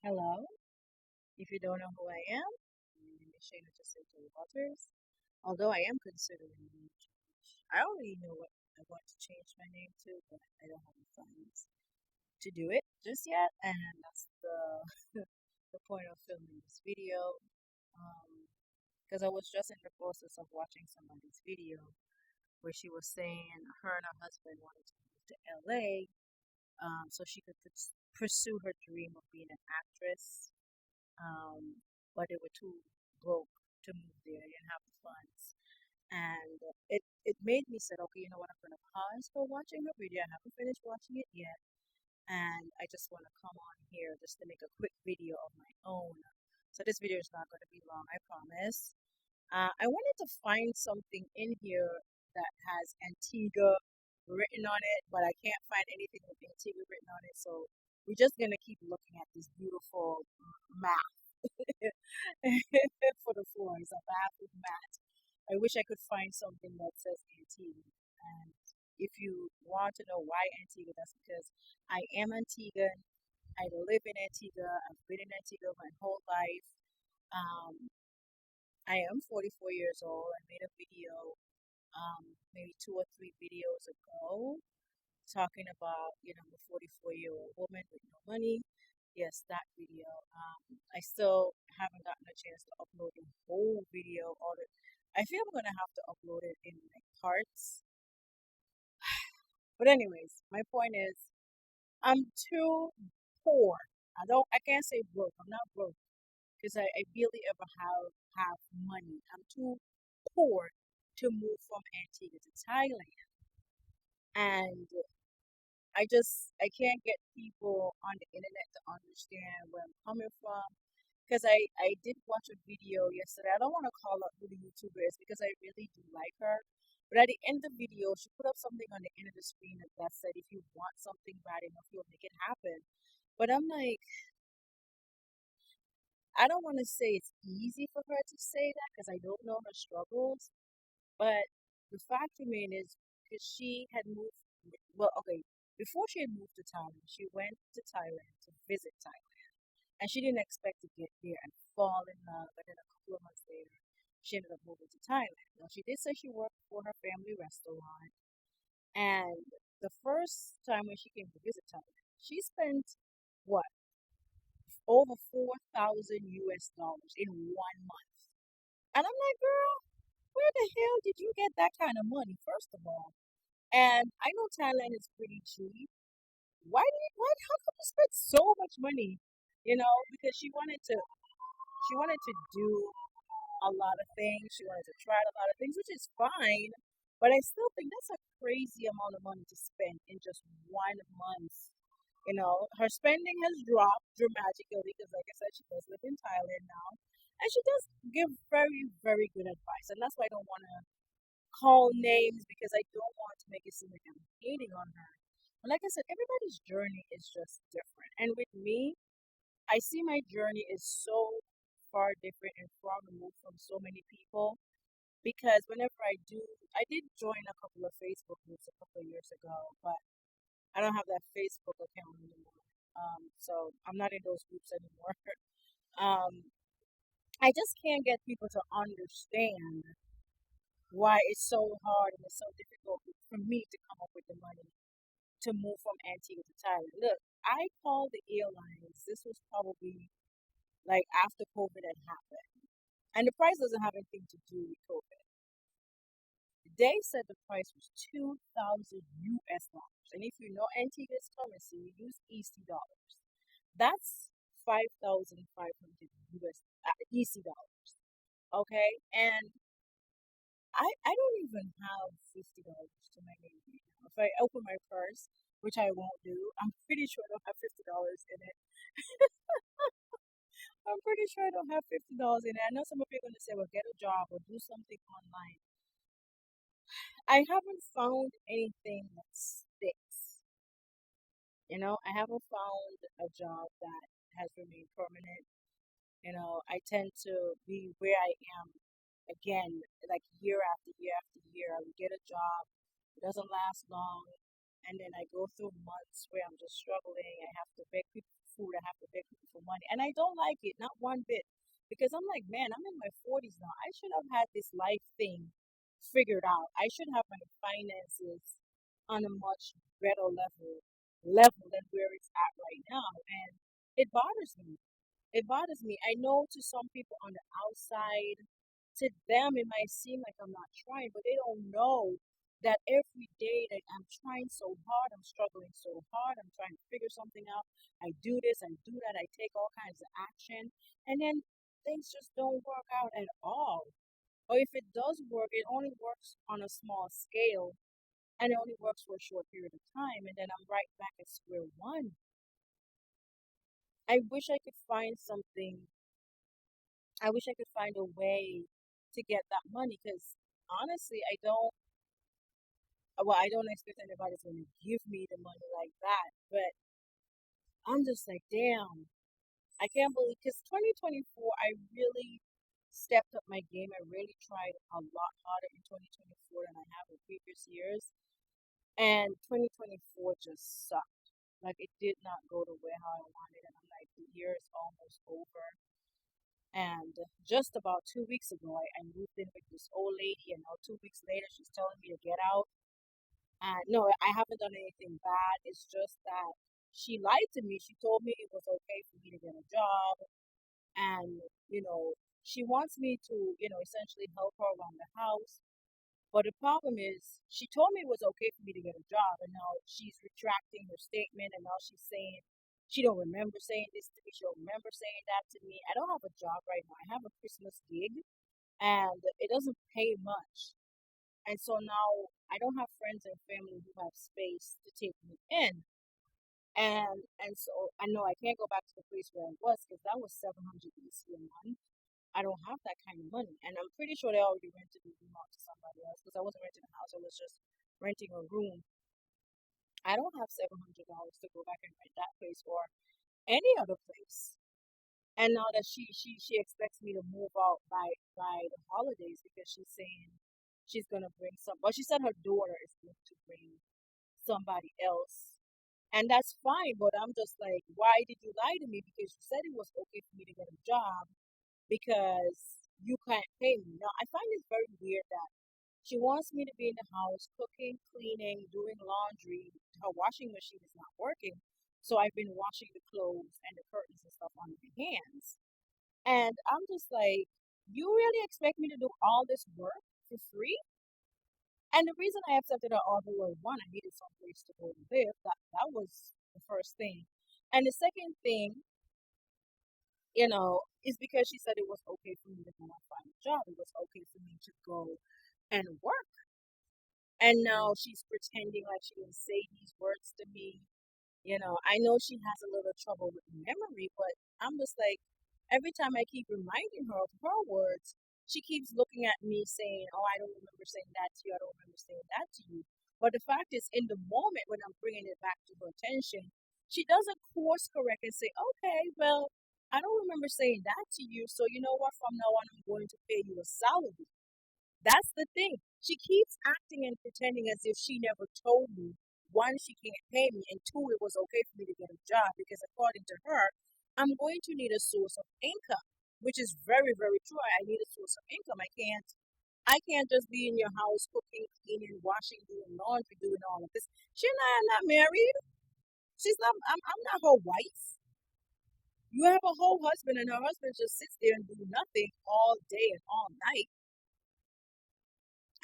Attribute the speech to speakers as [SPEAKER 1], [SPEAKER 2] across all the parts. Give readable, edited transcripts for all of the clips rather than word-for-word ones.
[SPEAKER 1] Hello. If you don't know who I am, my name is Shayna Jacinto Waters. Although I am considering a name change, I already know what I want to change my name to, but I don't have the funds to do it just yet, and that's the the point of filming this video. Because I was just in the process of watching somebody's video where she was saying her and her husband wanted to move to LA, so she could pursue her dream of being an actress, but they were too broke to move there. They didn't have the funds. And it made me say, okay, you know what? I'm going to pause for watching her video. I haven't finished watching it yet. And I just want to come on here just to make a quick video of my own. So this video is not going to be long, I promise. I wanted to find something in here that has Antigua written on it, but I can't find anything with Antigua written on it. So we're just going to keep looking at this beautiful map for the floor. It's a bathroom mat. I wish I could find something that says Antigua. And if you want to know why Antigua, that's because I am Antiguan. I live in Antigua. I've been in Antigua my whole life. Um, I am 44 years old. I made a video maybe two or three videos ago talking about, I'm a 44-year-old woman with no money. Yes, that video. I still haven't gotten a chance to upload the whole video. I feel I'm gonna have to upload it in like parts. But anyways, my point is, I'm too poor. I can't say broke. I'm not broke because I barely ever have money. I'm too poor to move from Antigua to Thailand, and I can't get people on the internet to understand where I'm coming from. Because I did watch a video yesterday. I don't want to call out who the YouTuber is because I really do like her. But at the end of the video, she put up something on the end of the screen that said, if you want something bad enough, you'll make it happen. But I'm like, I don't want to say it's easy for her to say that because I don't know her struggles. But the fact remains is because she had moved, well, okay, before she had moved to Thailand, she went to Thailand to visit Thailand. And she didn't expect to get there and fall in love. But then a couple of months later, she ended up moving to Thailand. Now, she did say she worked for her family restaurant. And the first time when she came to visit Thailand, she spent, what, over 4,000 US dollars in 1 month. And I'm like, girl, where the hell did you get that kind of money, first of all? And I know Thailand is pretty cheap. How come you spend so much money? Because she wanted to do a lot of things. She wanted to try a lot of things, which is fine. But I still think that's a crazy amount of money to spend in just 1 month. Her spending has dropped dramatically because, like I said, she does live in Thailand now. And she does give very, very good advice. And that's why I don't want to call names because I don't want to make it seem like I'm hating on her. But like I said, everybody's journey is just different. And with me, I see my journey is so far different and far removed from so many people because whenever I did join a couple of Facebook groups a couple of years ago, but I don't have that Facebook account anymore. So I'm not in those groups anymore. um, I just can't get people to understand why it's so hard and it's so difficult for me to come up with the money to move from Antigua to Thailand. Look, I called the airlines. This was probably like after COVID had happened. And the price doesn't have anything to do with COVID. They said the price was 2,000 US dollars. And if you know Antigua's currency, you use EC dollars. That's 5,500 US EC dollars. Okay? And I don't even have $50 to my name right now. If I open my purse, which I won't do, I'm pretty sure I don't have $50 in it. I'm pretty sure I don't have $50 in it. I know some of you are going to say, well, get a job or do something online. I haven't found anything that sticks. I haven't found a job that has remained permanent. I tend to be where I am again, like year after year after year. I would get a job, it doesn't last long, and then I go through months where I'm just struggling. I have to beg people for food, I have to beg people for money, and I don't like it, not one bit. Because I'm like, man, I'm in my 40s now. I should have had this life thing figured out. I should have my finances on a much better level than where it's at right now. And it bothers me. It bothers me. I know to some people on the outside, to them it might seem like I'm not trying, but they don't know that every day that I'm trying so hard, I'm struggling so hard, I'm trying to figure something out. I do this, I do that, I take all kinds of action, and then things just don't work out at all. Or if it does work, it only works on a small scale and it only works for a short period of time, and then I'm right back at square one. I wish I could find something. I wish I could find a way to get that money because honestly, I don't expect anybody's going to give me the money like that. But I'm just like, damn, I can't believe because 2024, I really stepped up my game. I really tried a lot harder in 2024 than I have in previous years. And 2024 just sucked. Like it did not go the way how I wanted. And I'm like, the year is almost over. And just about 2 weeks ago, I moved in with this old lady, and now 2 weeks later, she's telling me to get out. And no, I haven't done anything bad. It's just that she lied to me. She told me it was okay for me to get a job, and she wants me to, essentially help her around the house. But the problem is, she told me it was okay for me to get a job, and now she's retracting her statement, and now she's saying she don't remember saying this to me. She don't remember saying that to me. I don't have a job right now. I have a Christmas gig, and it doesn't pay much. And so now I don't have friends and family who have space to take me in. And so I know I can't go back to the place where I was because that was 700 BC a month. I don't have that kind of money. And I'm pretty sure they already rented the room out to somebody else because I wasn't renting a house, I was just renting a room. I don't have $700 to go back and rent that place or any other place. And now that she expects me to move out by the holidays because she's saying she's gonna bring some. Well, she said her daughter is going to bring somebody else, and that's fine. But I'm just like, why did you lie to me? Because you said it was okay for me to get a job because you can't pay me. Now I find it very weird that she wants me to be in the house cooking, cleaning, doing laundry. Her washing machine is not working. So I've been washing the clothes and the curtains and stuff on my hands. And I'm just like, you really expect me to do all this work for free? And the reason I accepted her offer was one, I needed some place to go to live. That was the first thing. And the second thing, is because she said it was okay for me to go and find a job. It was okay for me to go and work. And now she's pretending like she didn't say these words to me. I know she has a little trouble with memory, but I'm just like, every time I keep reminding her of her words, she keeps looking at me saying, oh, I don't remember saying that to you. I don't remember saying that to you. But the fact is, in the moment when I'm bringing it back to her attention, she doesn't course correct and say, okay, well, I don't remember saying that to you. So you know what? From now on, I'm going to pay you a salary. That's the thing. She keeps acting and pretending as if she never told me. One, she can't pay me, and two, it was okay for me to get a job because according to her, I'm going to need a source of income, which is very, very true. I need a source of income. I can't just be in your house cooking, cleaning, washing, doing laundry, doing all of this. She and I are not married. She's not. I'm not her wife. You have a whole husband, and her husband just sits there and do nothing all day and all night.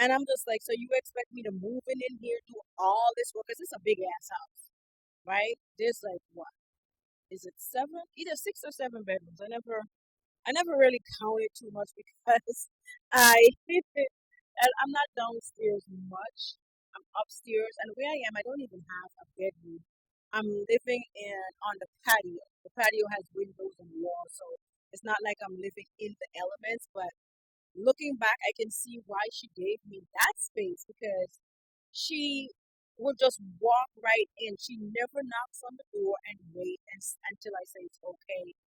[SPEAKER 1] And I'm just like, so you expect me to move in here, do all this work? Because it's a big ass house, right? There's like what? Is it seven? Either 6 or 7 bedrooms. I never really counted too much because I, I'm not downstairs much. I'm upstairs, and where I am, I don't even have a bedroom. I'm living in on the patio. The patio has windows and walls, so it's not like I'm living in the elements, but looking back, I can see why she gave me that space because she will just walk right in. She never knocks on the door and wait until I say it's okay.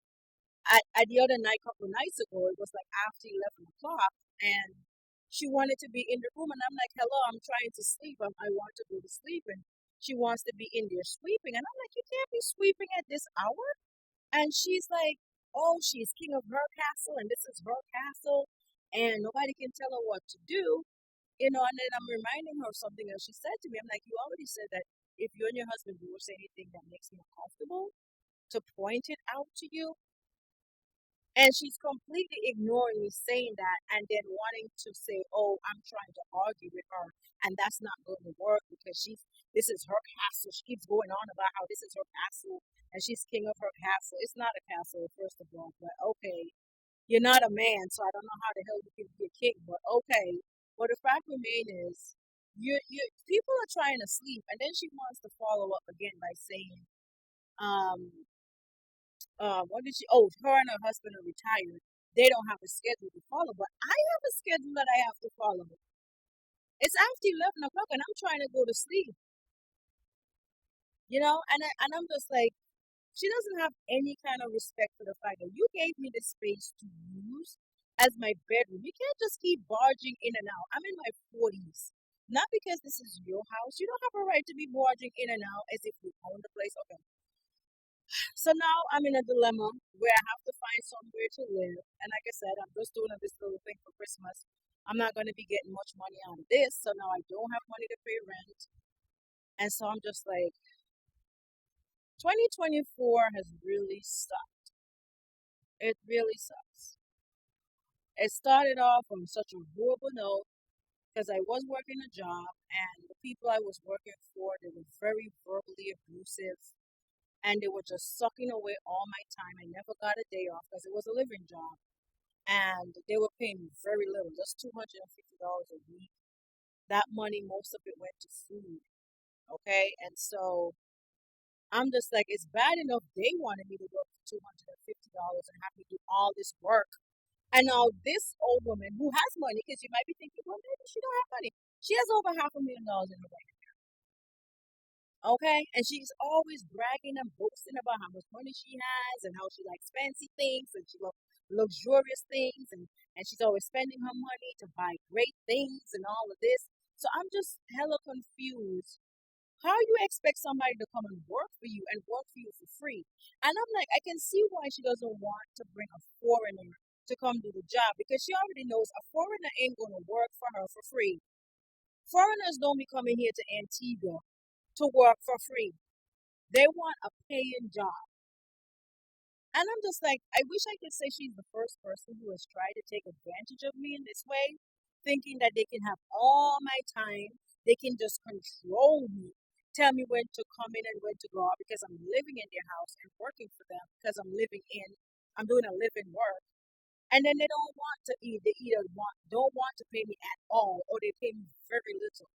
[SPEAKER 1] At the other night, a couple of nights ago, it was like after 11 o'clock, and she wanted to be in the room, and I'm like, hello, I'm trying to sleep. I want to go to sleep, and she wants to be in there sweeping, and I'm like, you can't be sweeping at this hour. And she's like, oh, she's king of her castle and this is her castle and nobody can tell her what to do. And then I'm reminding her of something that she said to me. I'm like, you already said that if you and your husband do say anything that makes me uncomfortable, to point it out to you. And she's completely ignoring me saying that and then wanting to say, oh, I'm trying to argue with her. And that's not going to work because this is her castle. She keeps going on about how this is her castle and she's king of her castle. It's not a castle, first of all, but okay. You're not a man, so I don't know how the hell you can be a king, but okay. But the fact remains is, people are trying to sleep, and then she wants to follow up again by saying, um, what did she? Oh, her and her husband are retired. They don't have a schedule to follow, but I have a schedule that I have to follow. It's after 11 o'clock, and I'm trying to go to sleep. And I'm just like, she doesn't have any kind of respect for the fact that you gave me this space to use as my bedroom. You can't just keep barging in and out. I'm in my 40s. Not because this is your house. You don't have a right to be barging in and out as if you own the place. Okay. So now I'm in a dilemma where I have to find somewhere to live. And like I said, I'm just doing this little thing for Christmas. I'm not going to be getting much money out of this. So now I don't have money to pay rent. And so I'm just like, 2024 has really sucked. It really sucks. It started off on such a horrible note because I was working a job and the people I was working for, they were very verbally abusive and they were just sucking away all my time. I never got a day off because it was a living job and they were paying me very little, just $250 a week. That money, most of it went to food. Okay. And so I'm just like, it's bad enough they wanted me to work for $250 and have me do all this work. And now this old woman who has money, because you might be thinking, well, maybe she don't have money. She has over $500,000 in the bank. Okay? And she's always bragging and boasting about how much money she has and how she likes fancy things and she loves luxurious things and she's always spending her money to buy great things and all of this. So I'm just hella confused how you expect somebody to come and work for you and work for you for free? And I'm like, I can see why she doesn't want to bring a foreigner to come do the job because she already knows a foreigner ain't going to work for her for free. Foreigners don't be coming here to Antigua to work for free. They want a paying job. And I'm just like, I wish I could say she's the first person who has tried to take advantage of me in this way, thinking that they can have all my time, they can just control me, tell me when to come in and when to go out because I'm living in their house and working for them because I'm doing a living work. And then they don't want to eat, they either don't want to pay me at all or they pay me very little.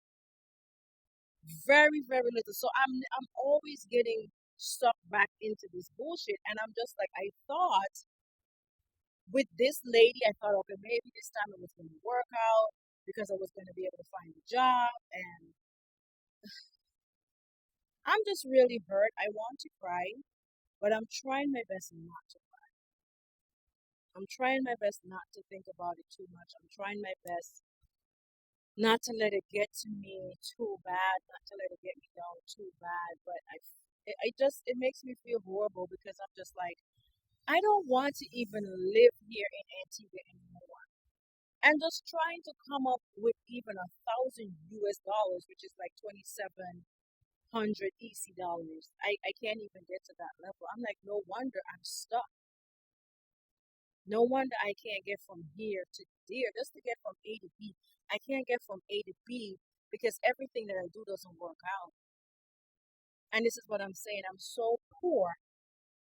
[SPEAKER 1] Very, very little. So I'm always getting sucked back into this bullshit. And I'm just like, I thought with this lady, I thought, okay, maybe this time it was going to work out because I was going to be able to find a job. And I'm just really hurt. I want to cry, but I'm trying my best not to cry. I'm trying my best not to think about it too much. I'm trying my best not to let it get to me too bad, not to let it get me down too bad. But it makes me feel horrible because I'm just like, I don't want to even live here in Antigua anymore. And just trying to come up with even $1,000 US, which is like 2,700 EC dollars. I can't even get to that level. I'm like, no wonder I'm stuck. No wonder I can't get from here to there just to get from A to B. I can't get from A to B because everything that I do doesn't work out. And this is what I'm saying. I'm so poor.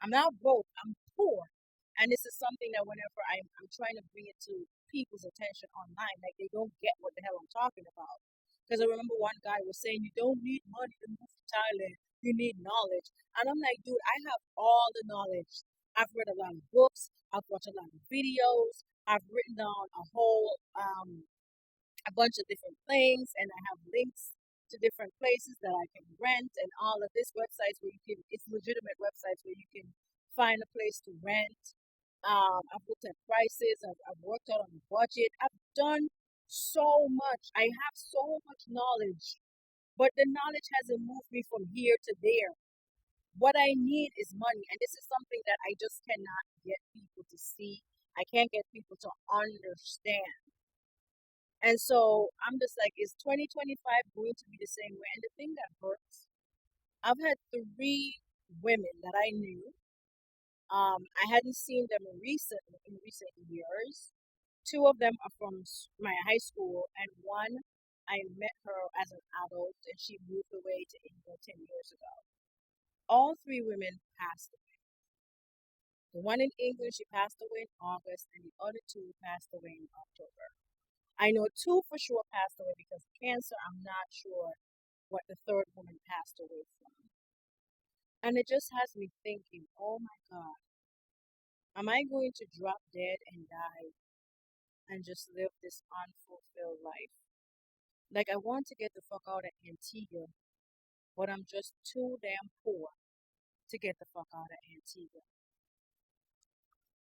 [SPEAKER 1] I'm not broke. I'm poor. And this is something that whenever I'm trying to bring it to people's attention online, like they don't get what the hell I'm talking about. Because I remember one guy was saying, you don't need money to move to Thailand. You need knowledge. And I'm like, dude, I have all the knowledge. I've read a lot of books. I've watched a lot of videos. I've written down a bunch of different things, and I have links to different places that I can rent, and all of this websites where you can. It's legitimate websites where you can find a place to rent. I've looked at prices. I've worked out on a budget. I've done so much. I have so much knowledge, but the knowledge hasn't moved me from here to there. What I need is money, and this is something that I just cannot get see. I can't get people to understand. And so I'm just like, is 2025 going to be the same way? And the thing that hurts, I've had three women that I knew. I hadn't seen them in recent years. Two of them are from my high school, and one I met her as an adult, and she moved away to England 10 years ago. All three women passed away. The one in England, she passed away in August, and the other two passed away in October. I know two for sure passed away because of cancer. I'm not sure what the third woman passed away from. And it just has me thinking, oh my God, am I going to drop dead and die and just live this unfulfilled life? Like, I want to get the fuck out of Antigua, but I'm just too damn poor to get the fuck out of Antigua.